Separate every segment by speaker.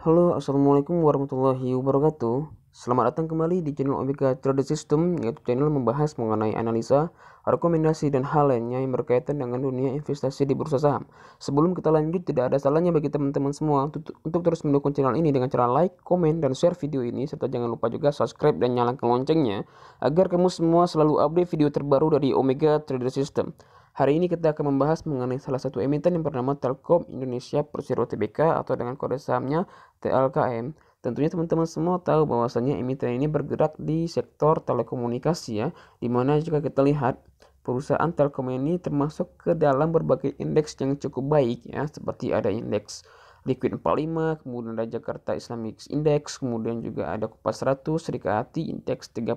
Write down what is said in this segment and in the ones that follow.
Speaker 1: Halo, assalamualaikum warahmatullahi wabarakatuh. Selamat datang kembali di channel Omega Trader System, yaitu channel membahas mengenai analisa, rekomendasi, dan hal lainnya yang berkaitan dengan dunia investasi di bursa saham. Sebelum kita lanjut, tidak ada salahnya bagi teman-teman semua untuk terus mendukung channel ini dengan cara like, komen, dan share video ini, serta jangan lupa juga subscribe dan nyalakan loncengnya agar kamu semua selalu update video terbaru dari Omega Trader System. Hari ini kita akan membahas mengenai salah satu emiten yang bernama Telkom Indonesia Persero Tbk atau dengan kode sahamnya TLKM. Tentunya teman-teman semua tahu bahwasannya emiten ini bergerak di sektor telekomunikasi ya, dimana jika kita lihat perusahaan Telkom ini termasuk ke dalam berbagai indeks yang cukup baik ya, seperti ada indeks Liquid 45, kemudian ada Jakarta Islamic Index, kemudian juga ada Kompas 100, Serikahati, Indeks 30,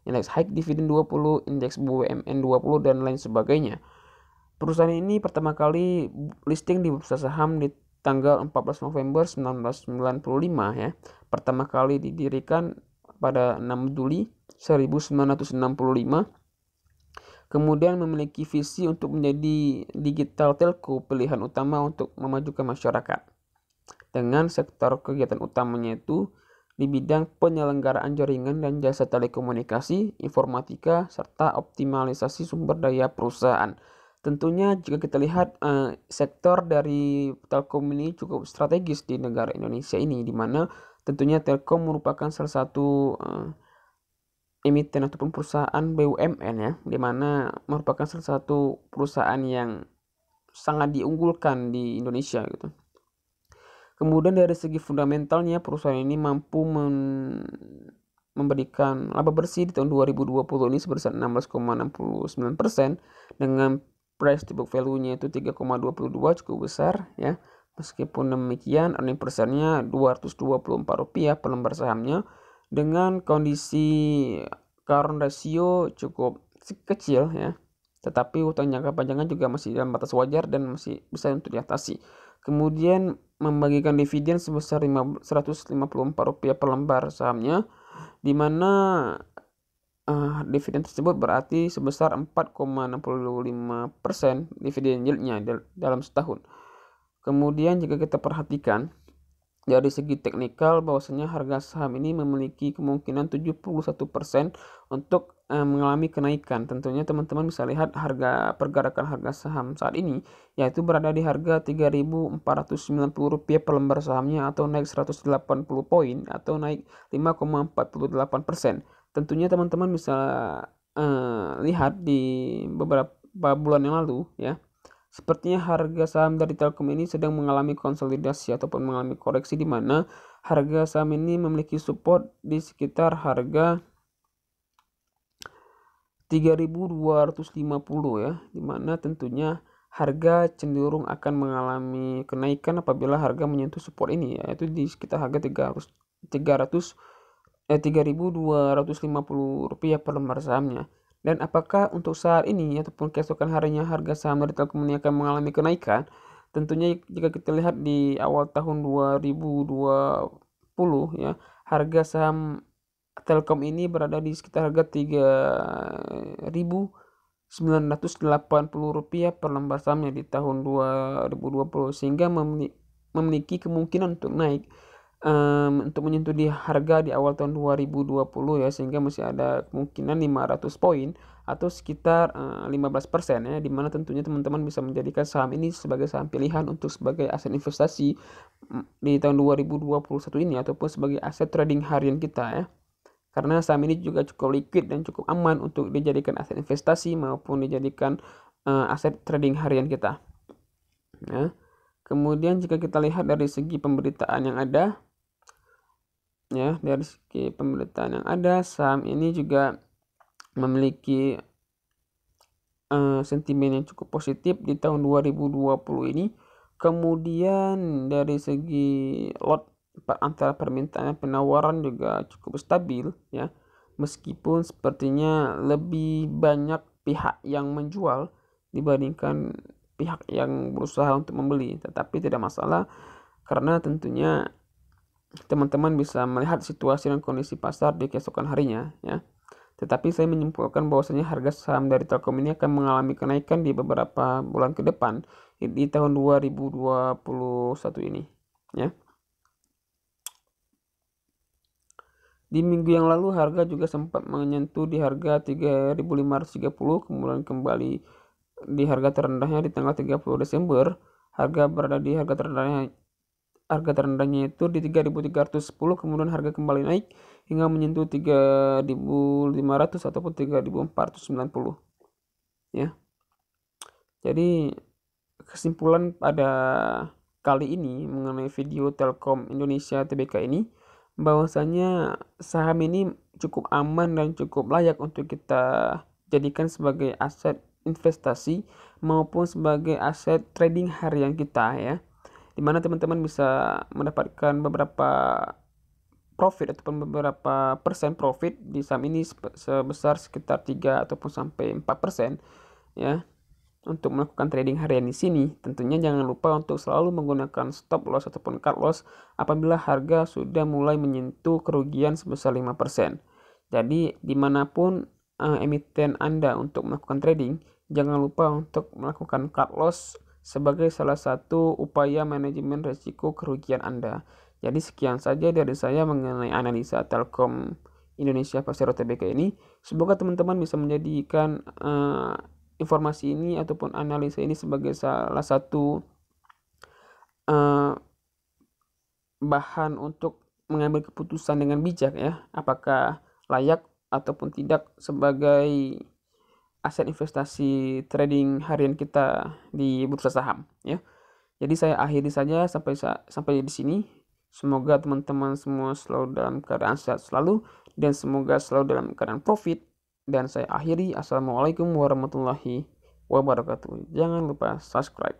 Speaker 1: Indeks High Dividend 20, Indeks BUMN 20, dan lain sebagainya. Perusahaan ini pertama kali listing di bursa saham di tanggal 14 November 1995 ya. Pertama kali didirikan pada 6 Juli 1965. Kemudian memiliki visi untuk menjadi digital telco pilihan utama untuk memajukan masyarakat. Dengan sektor kegiatan utamanya itu di bidang penyelenggaraan jaringan dan jasa telekomunikasi, informatika, serta optimalisasi sumber daya perusahaan. Tentunya jika kita lihat sektor dari Telkom ini cukup strategis di negara Indonesia ini, di mana tentunya Telkom merupakan salah satu emiten ataupun perusahaan BUMN ya, di mana merupakan salah satu perusahaan yang sangat diunggulkan di Indonesia gitu. Kemudian dari segi fundamentalnya perusahaan ini mampu memberikan laba bersih di tahun 2020 ini sebesar 16,69% dengan price to book value-nya itu 3,22 cukup besar ya. Meskipun demikian earning per share-nya Rp224 per lembar sahamnya dengan kondisi current ratio cukup kecil ya. Tetapi utang jangka panjangnya juga masih dalam batas wajar dan masih bisa untuk diatasi. Kemudian membagikan dividen sebesar Rp154 per lembar sahamnya, di mana dividen tersebut berarti sebesar 4,65% dividen yieldnya dalam setahun. Kemudian jika kita perhatikan dari segi teknikal bahwasanya harga saham ini memiliki kemungkinan 71% untuk mengalami kenaikan. Tentunya teman-teman bisa lihat harga pergerakan harga saham saat ini yaitu berada di harga Rp3.490 per lembar sahamnya atau naik 180 poin atau naik 5,48%. Tentunya teman-teman bisa lihat di beberapa bulan yang lalu ya. Sepertinya harga saham dari Telkom ini sedang mengalami konsolidasi ataupun mengalami koreksi, di mana harga saham ini memiliki support di sekitar harga 3.250 ya, di mana tentunya harga cenderung akan mengalami kenaikan apabila harga menyentuh support ini, yaitu di sekitar harga Rp3.250 per lembar sahamnya. Dan apakah untuk saat ini ataupun keesokan harinya harga saham dari Telkom ini akan mengalami kenaikan? Tentunya jika kita lihat di awal tahun 2020 ya, harga saham Telkom ini berada di sekitar harga Rp3.980 per lembar sahamnya di tahun 2020, sehingga memiliki kemungkinan untuk naik untuk menyentuh di harga di awal tahun 2020 ya, sehingga masih ada kemungkinan 500 poin atau sekitar 15% ya, dimana tentunya teman-teman bisa menjadikan saham ini sebagai saham pilihan untuk sebagai aset investasi di tahun 2021 ini ataupun sebagai aset trading harian kita ya, karena saham ini juga cukup liquid dan cukup aman untuk dijadikan aset investasi maupun dijadikan aset trading harian kita ya. Kemudian jika kita lihat dari segi pemberitaan yang ada ya, dari segi pemberitaan yang ada, saham ini juga memiliki sentimen yang cukup positif di tahun 2020 ini. Kemudian dari segi lot antara permintaan dan penawaran juga cukup stabil ya, meskipun sepertinya lebih banyak pihak yang menjual dibandingkan pihak yang berusaha untuk membeli, tetapi tidak masalah karena tentunya teman-teman bisa melihat situasi dan kondisi pasar di keesokan harinya ya. Tetapi saya menyimpulkan bahwasanya harga saham dari Telkom ini akan mengalami kenaikan di beberapa bulan ke depan di tahun 2021 ini ya. Di minggu yang lalu harga juga sempat menyentuh di harga 3.530, kemudian kembali di harga terendahnya di tanggal 30 Desember. Harga berada di harga terendahnya itu di 3.310, kemudian harga kembali naik hingga menyentuh 3.500 ataupun 3.490 ya. Jadi kesimpulan pada kali ini mengenai video Telkom Indonesia Tbk ini, bahwasanya saham ini cukup aman dan cukup layak untuk kita jadikan sebagai aset investasi maupun sebagai aset trading harian kita ya, dimana teman-teman bisa mendapatkan beberapa profit ataupun beberapa persen profit di saham ini sebesar sekitar 3 ataupun sampai 4% ya. Untuk melakukan trading harian di sini, tentunya jangan lupa untuk selalu menggunakan stop loss ataupun cut loss apabila harga sudah mulai menyentuh kerugian sebesar 5%. Jadi dimanapun emiten Anda untuk melakukan trading, jangan lupa untuk melakukan cut loss sebagai salah satu upaya manajemen risiko kerugian Anda. Jadi sekian saja dari saya mengenai analisa Telkom Indonesia Persero Tbk ini. Semoga teman-teman bisa menjadikan informasi ini ataupun analisa ini sebagai salah satu bahan untuk mengambil keputusan dengan bijak ya, apakah layak ataupun tidak sebagai aset investasi trading harian kita di bursa saham ya. Jadi saya akhiri saja sampai di sini. Semoga teman-teman semua selalu dalam keadaan sehat selalu dan semoga selalu dalam keadaan profit. Dan saya akhiri, assalamualaikum warahmatullahi wabarakatuh. Jangan lupa subscribe.